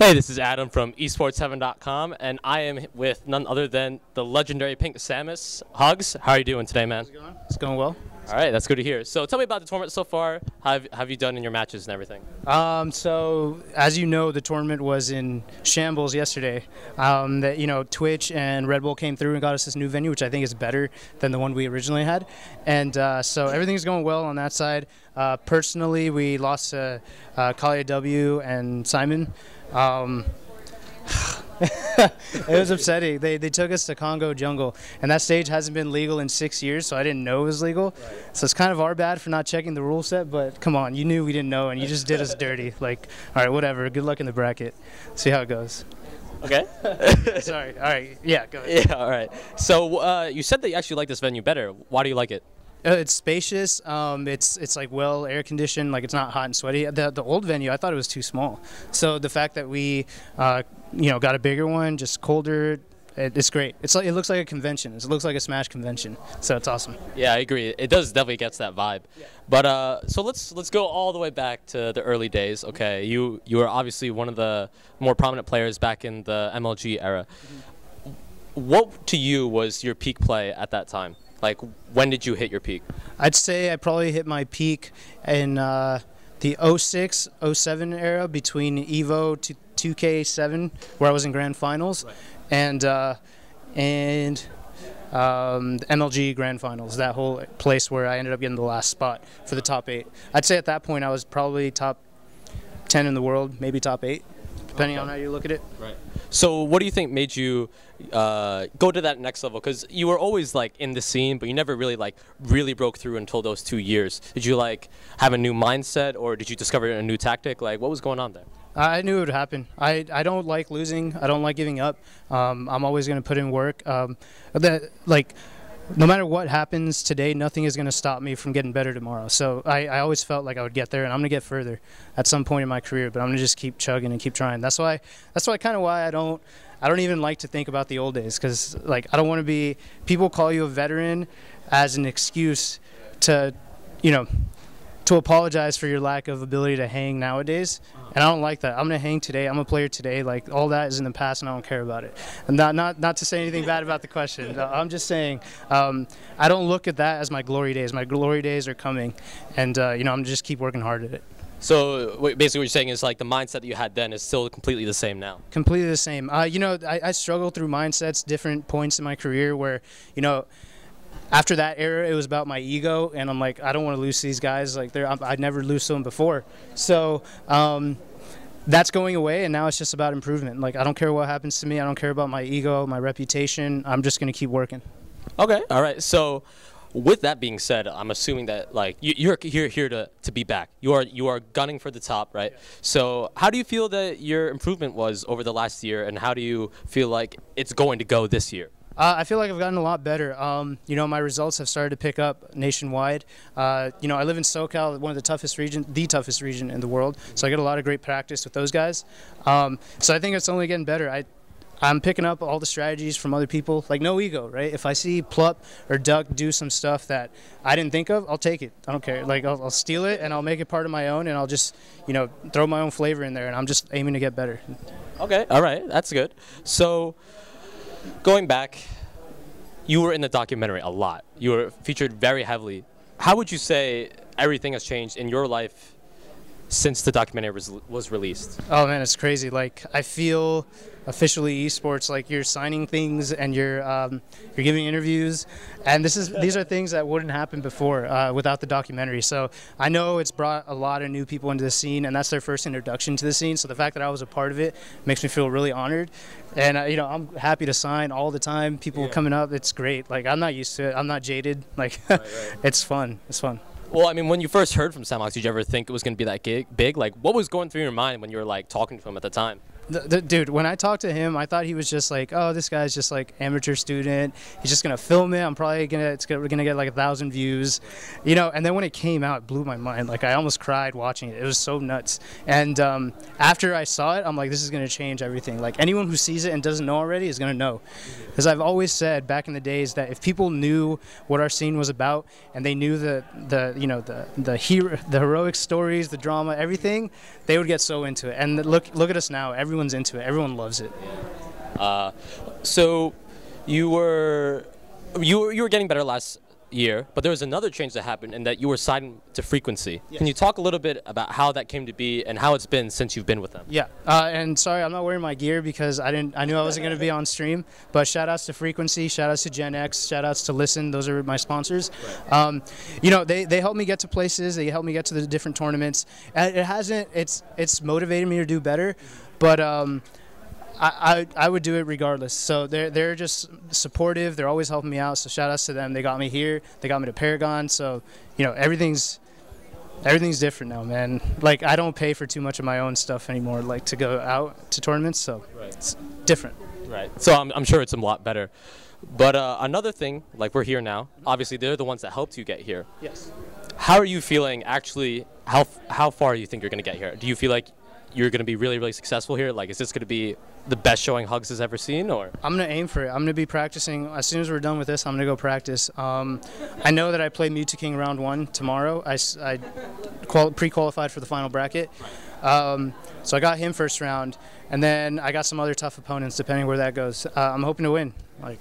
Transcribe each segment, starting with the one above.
Hey, this is Adam from esports7.com, and I am with none other than the legendary Pink Samus. Hugs, how are you doing today, man? How's it going? It's going well. All right, that's good to hear. So tell me about the tournament so far. How have you done in your matches and everything? So as you know, the tournament was in shambles yesterday. Twitch and Red Bull came through and got us this new venue, which I think is better than the one we originally had. And so everything's going well on that side. Personally, we lost to Kalia W and Simon. It was upsetting. They took us to Congo Jungle, and that stage hasn't been legal in 6 years, so I didn't know it was legal. Right. So it's kind of our bad for not checking the rule set, but come on, you knew we didn't know, and you just did us dirty. Like, all right, whatever. Good luck in the bracket. See how it goes. Okay. Sorry. All right. Yeah, go ahead. Yeah, all right. So you said that you actually like this venue better. Why do you like it? It's spacious. It's like well air conditioned. Like it's not hot and sweaty. The old venue, I thought it was too small. So the fact that we, got a bigger one, just colder, it's great. It looks like a convention. It looks like a Smash convention. So it's awesome. Yeah, I agree. It does definitely gets that vibe. Yeah. But so let's go all the way back to the early days. Okay, you were obviously one of the more prominent players back in the MLG era. Mm-hmm. What to you was your peak play at that time? Like, when did you hit your peak? I'd say I probably hit my peak in the 06, 07 era between EVO to 2K7, where I was in Grand Finals, right. and MLG Grand Finals, that whole place where I ended up getting the last spot for the top 8. I'd say at that point I was probably top 10 in the world, maybe top 8. Depending on how you look at it. Right. So what do you think made you go to that next level? Because you were always like in the scene, but you never really broke through until those 2 years. Did you have a new mindset, or did you discover a new tactic? Like, what was going on there? I knew it would happen. I don't like losing. I don't like giving up. I'm always going to put in work. No matter what happens today, nothing is going to stop me from getting better tomorrow. So I always felt like I would get there, and I'm going to get further at some point in my career. But I'm going to just keep chugging and keep trying. That's why I don't even like to think about the old days, because I don't want to be. People call you a veteran as an excuse to apologize for your lack of ability to hang nowadays, and I don't like that. I'm gonna hang today. I'm a player today. Like, all that is in the past, and I don't care about it. And not to say anything bad about the question. I'm just saying I don't look at that as my glory days. My glory days are coming, and I'm gonna just keep working hard at it. So basically what you're saying is like the mindset that you had then is still completely the same now? Completely the same. I struggle through mindsets, different points in my career where, after that era, it was about my ego, and I'm like, I don't want to lose to these guys. Like, I'd never lose to them before. So that's going away, and now it's just about improvement. Like, I don't care what happens to me. I don't care about my ego, my reputation. I'm just going to keep working. Okay, all right. So with that being said, I'm assuming that you're here to be back. You are gunning for the top, right? Yeah. So how do you feel that your improvement was over the last year, and how do you feel like it's going to go this year? I feel like I've gotten a lot better. My results have started to pick up nationwide. I live in SoCal, one of the toughest region in the world. So I get a lot of great practice with those guys. So I think it's only getting better. I'm picking up all the strategies from other people, like no ego, right? If I see Plup or Duck do some stuff that I didn't think of, I'll take it. I don't care. Like, I'll steal it, and I'll make it part of my own, and I'll just, throw my own flavor in there, and I'm just aiming to get better. Okay, all right, that's good. So going back, you were in the documentary a lot. You were featured very heavily. How would you say everything has changed in your life since the documentary was released? Oh man, it's crazy. Like, I feel officially esports, like you're signing things and you're giving interviews, and these are things that wouldn't happen before without the documentary. So I know it's brought a lot of new people into the scene, and that's their first introduction to the scene. So the fact that I was a part of it makes me feel really honored, and I'm happy to sign all the time. People coming up, it's great. Like, I'm not used to it. I'm not jaded. Like, right. It's fun. It's fun. Well, I mean, when you first heard from Samox, did you ever think it was going to be that big? Like, what was going through your mind when you were talking to him at the time? Dude, when I talked to him, I thought he was just like, oh, this guy's just like amateur student. He's just gonna film it. We're gonna get like 1,000 views, And then when it came out, it blew my mind. Like, I almost cried watching it. It was so nuts. And after I saw it, I'm like, this is gonna change everything. Like, anyone who sees it and doesn't know already is gonna know, because I've always said back in the days that if people knew what our scene was about and they knew the heroic stories, the drama, everything, they would get so into it. And look at us now. Everyone everyone's into it. Everyone loves it. So you were getting better last year, but there was another change that happened in that you were signed to Frequency. Yes. Can you talk a little bit about how that came to be and how it's been since you've been with them? Yeah, and sorry, I'm not wearing my gear because I knew I wasn't going to be on stream, but shout outs to Frequency, shout outs to Gen X, shout outs to Listen. Those are my sponsors. Right. You know, they help me get to places, they help me get to the different tournaments. It's motivated me to do better, but I would do it regardless. So they're just supportive. They're always helping me out. So shout outs to them. They got me here. They got me to Paragon. So you know everything's different now, man. Like I don't pay for too much of my own stuff anymore. Like to go out to tournaments. So it's different. Right. So I'm sure it's a lot better. But another thing, like we're here now. Obviously they're the ones that helped you get here. Yes. How are you feeling? Actually, how far do you think you're going to get here? Do you feel like you're going to be really, really successful here? Like, is this going to be the best showing Hugs has ever seen? Or I'm going to aim for it. I'm going to be practicing. As soon as we're done with this, I'm going to go practice. I know that I play Mewtwo King round 1 tomorrow. I pre-qualified for the final bracket. So I got him first round, and then I got some other tough opponents depending where that goes. I'm hoping to win. Like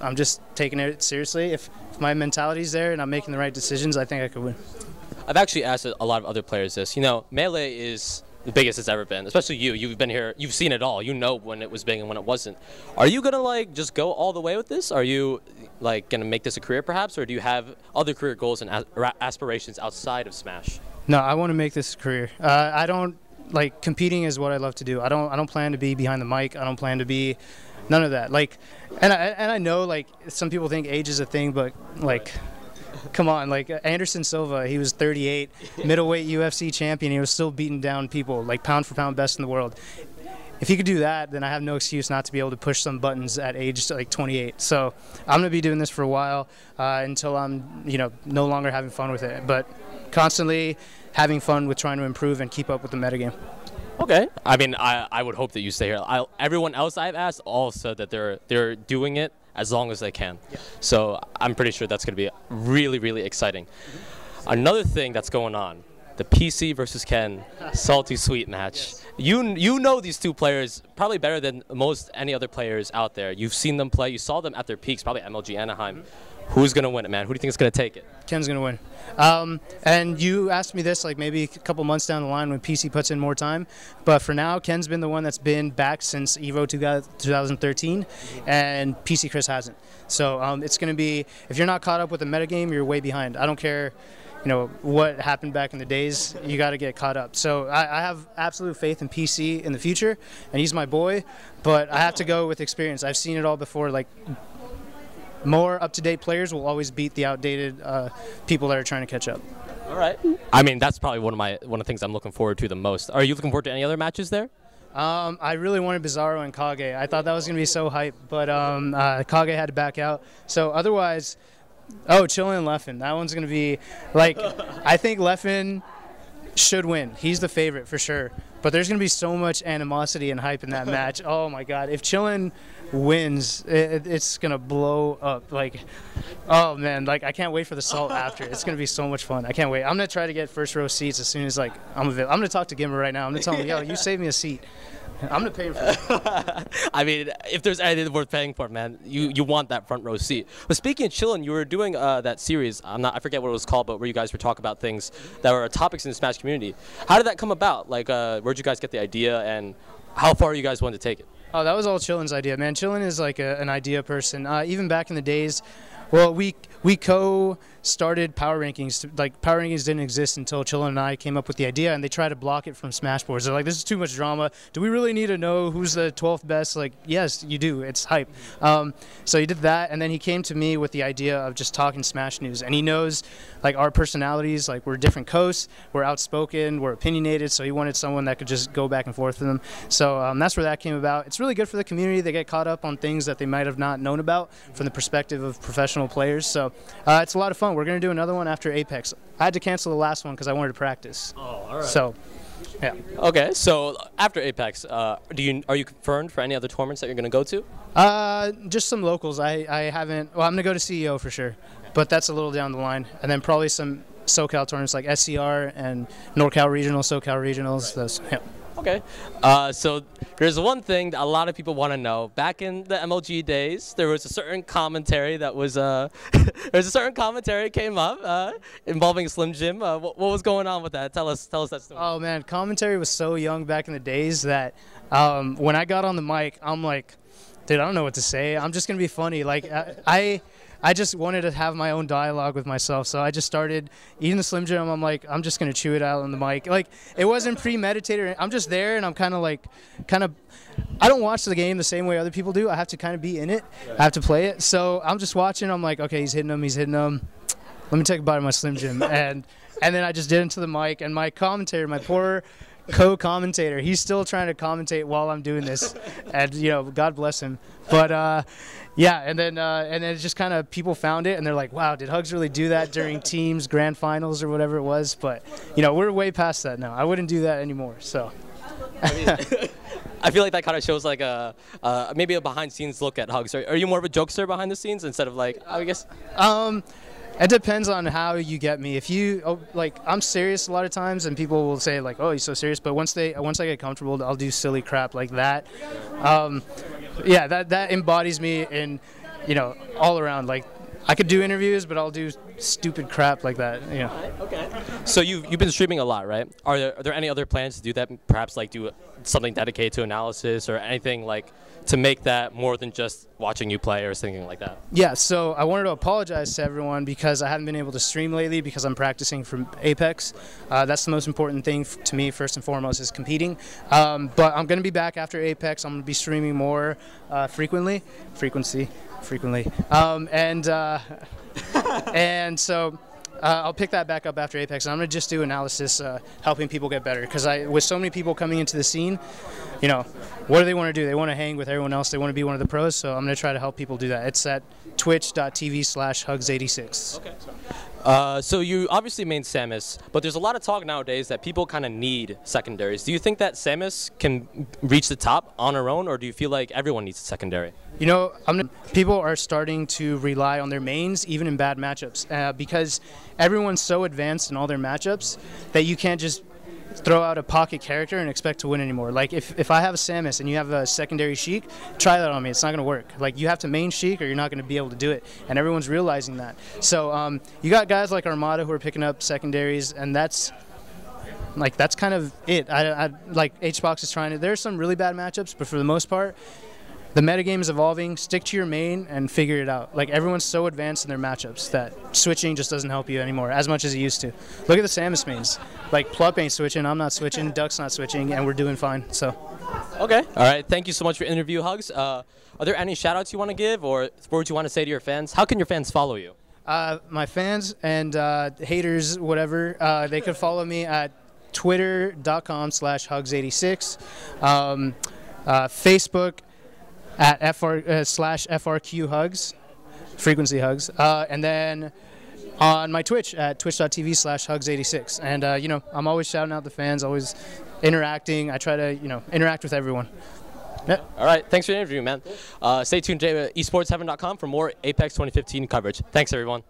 I'm just taking it seriously. If my mentality's there and I'm making the right decisions, I think I could win. I've actually asked a lot of other players this. You know, Melee is the biggest it's ever been, especially you. You've been here, you've seen it all. You know when it was big and when it wasn't. Are you gonna like just go all the way with this? Are you like gonna make this a career perhaps, or do you have other career goals and aspirations outside of Smash? No, I want to make this a career. I don't like competing is what I love to do. I don't plan to be behind the mic. I don't plan to be none of that. Like, and I know like some people think age is a thing, but like. Come on, like Anderson Silva, he was 38, middleweight UFC champion. He was still beating down people, like pound for pound best in the world. If he could do that, then I have no excuse not to be able to push some buttons at age like 28. So I'm gonna be doing this for a while until I'm, no longer having fun with it, but constantly having fun with trying to improve and keep up with the metagame. Okay. I mean, I would hope that you stay here. Everyone else I've asked all said that they're doing it as long as they can. Yeah. So I'm pretty sure that's going to be really, really exciting. Mm-hmm. Another thing that's going on, the PC versus Ken salty sweet match. Yes. You know these two players probably better than most any other players out there. You've seen them play. You saw them at their peaks, probably MLG Anaheim. Mm-hmm. Who's going to win it, man? Who do you think is going to take it? Ken's going to win. And you asked me this like maybe a couple months down the line when PC puts in more time. But for now, Ken's been the one that's been back since EVO 2013, and PC Chris hasn't. So it's going to be, if you're not caught up with the metagame, you're way behind. I don't care what happened back in the days, you got to get caught up. So I have absolute faith in PC in the future, and he's my boy. But I have to go with experience. I've seen it all before. Like, more up-to-date players will always beat the outdated people that are trying to catch up. All right. I mean, that's probably one of the things I'm looking forward to the most. Are you looking forward to any other matches there? I really wanted Bizarro and Kage. I thought that was going to be so hype, but Kage had to back out. So otherwise, Chillin and Leffen. That one's going to be, like, I think Leffen should win. He's the favorite for sure. But there's going to be so much animosity and hype in that match. Oh, my God. If Chillin wins, it's going to blow up. Like, oh, man. Like, I can't wait for the salt after. It's going to be so much fun. I can't wait. I'm going to try to get first row seats as soon as, like, I'm available. I'm going to talk to Gimmer right now. I'm going to tell him, yo, you save me a seat. I'm going to pay for it. I mean, if there's anything worth paying for, man, you want that front row seat. But speaking of Chillin, you were doing that series, I forget what it was called, but where you guys were talking about things that were topics in the Smash community. How did that come about? Like, where'd you guys get the idea, and how far are you guys wanting to take it? Oh, that was all Chillin's idea, man. Chillin is like an idea person. Even back in the days, well, we co-started Power Rankings. Like, Power Rankings didn't exist until Chillin and I came up with the idea, and they tried to block it from Smash boards. They're like, this is too much drama. Do we really need to know who's the 12th best? Like, yes, you do. It's hype. So he did that, and then he came to me with the idea of just talking Smash news. And he knows, like, our personalities. Like, we're different coasts. We're outspoken. We're opinionated. So he wanted someone that could just go back and forth with him. So that's where that came about. It's really good for the community. They get caught up on things that they might have not known about from the perspective of professional players. So it's a lot of fun. We're going to do another one after Apex. I had to cancel the last one because I wanted to practice. Oh, all right. So, yeah. Okay, so after Apex, are you confirmed for any other tournaments that you're going to go to? Just some locals. I haven't. Well, I'm going to go to CEO for sure, but that's a little down the line. And then probably some SoCal tournaments like SCR and NorCal Regional, SoCal Regionals. Those, yeah. Okay. So there's one thing that a lot of people want to know. Back in the MLG days, there was a certain commentary that was there's a certain commentary came up involving Slim Jim. What was going on with that? Tell us that story. Oh man, commentary was so young back in the days that when I got on the mic, I'm like, dude, I don't know what to say. I'm just gonna be funny. Like I just wanted to have my own dialogue with myself, so I just started eating the Slim Jim. I'm like, I'm just gonna chew it out on the mic. Like, it wasn't premeditated. I'm just there, and I'm kind of. I don't watch the game the same way other people do. I have to kind of be in it. I have to play it. So I'm just watching. I'm like, okay, he's hitting him. He's hitting him. Let me take a bite of my Slim Jim, and then I just did it into the mic. And my commentator, my poor co-commentator, he's still trying to commentate while I'm doing this, and God bless him. But yeah, and then it's just kind of people found it, and they're like, wow, did Hugs really do that during teams grand finals or whatever it was? But we're way past that now. I wouldn't do that anymore. So I feel like that kind of shows like maybe a behind scenes look at Hugs. Are you more of a jokester behind the scenes instead of like, I guess? It depends on how you get me. If you I'm serious a lot of times, and people will say like, "Oh, he's so serious." But once I get comfortable, I'll do silly crap like that. Yeah, that embodies me in, all around. Like, I could do interviews, but I'll do stupid crap like that. Okay. So you've been streaming a lot, right? Are there any other plans to do that? Perhaps like do something dedicated to analysis or anything like to make that more than just watching you play or something like that? Yeah, so I wanted to apologize to everyone because I haven't been able to stream lately because I'm practicing for Apex. That's the most important thing to me, first and foremost, is competing. But I'm going to be back after Apex. I'm going to be streaming more frequently. And so I'll pick that back up after Apex. And I'm going to just do analysis, helping people get better. Because with so many people coming into the scene, what do they want to do? They want to hang with everyone else. They want to be one of the pros. So I'm going to try to help people do that. It's at twitch.tv/Hugs86. Okay. So you obviously main Samus, but there's a lot of talk nowadays that people kind of need secondaries. Do you think that Samus can reach the top on her own, or do you feel like everyone needs a secondary? People are starting to rely on their mains even in bad matchups because everyone's so advanced in all their matchups that you can't just throw out a pocket character and expect to win anymore. Like if I have a Samus and you have a secondary Sheik, try that on me. It's not going to work. Like you have to main Sheik or you're not going to be able to do it, and everyone's realizing that. So you got guys like Armada who are picking up secondaries, and that's kind of it. I like HBox is trying to. There's some really bad matchups, but for the most part, the metagame is evolving. Stick to your main and figure it out. Like, everyone's so advanced in their matchups that switching just doesn't help you anymore as much as it used to. Look at the Samus mains. Like, Plup ain't switching, I'm not switching, Duck's not switching, and we're doing fine. So. Okay. All right. Thank you so much for the interview, Hugs. Are there any shout-outs you want to give or words you want to say to your fans? How can your fans follow you? My fans and haters, whatever, they could follow me at twitter.com/Hugs86, Facebook at /FRQ Hugs, frequency Hugs, and then on my Twitch at twitch.tv/Hugs86. And I'm always shouting out the fans, always interacting. I try to interact with everyone. Yep. All right, thanks for the interview, man. Stay tuned to esports7.com for more Apex 2015 coverage. Thanks, everyone.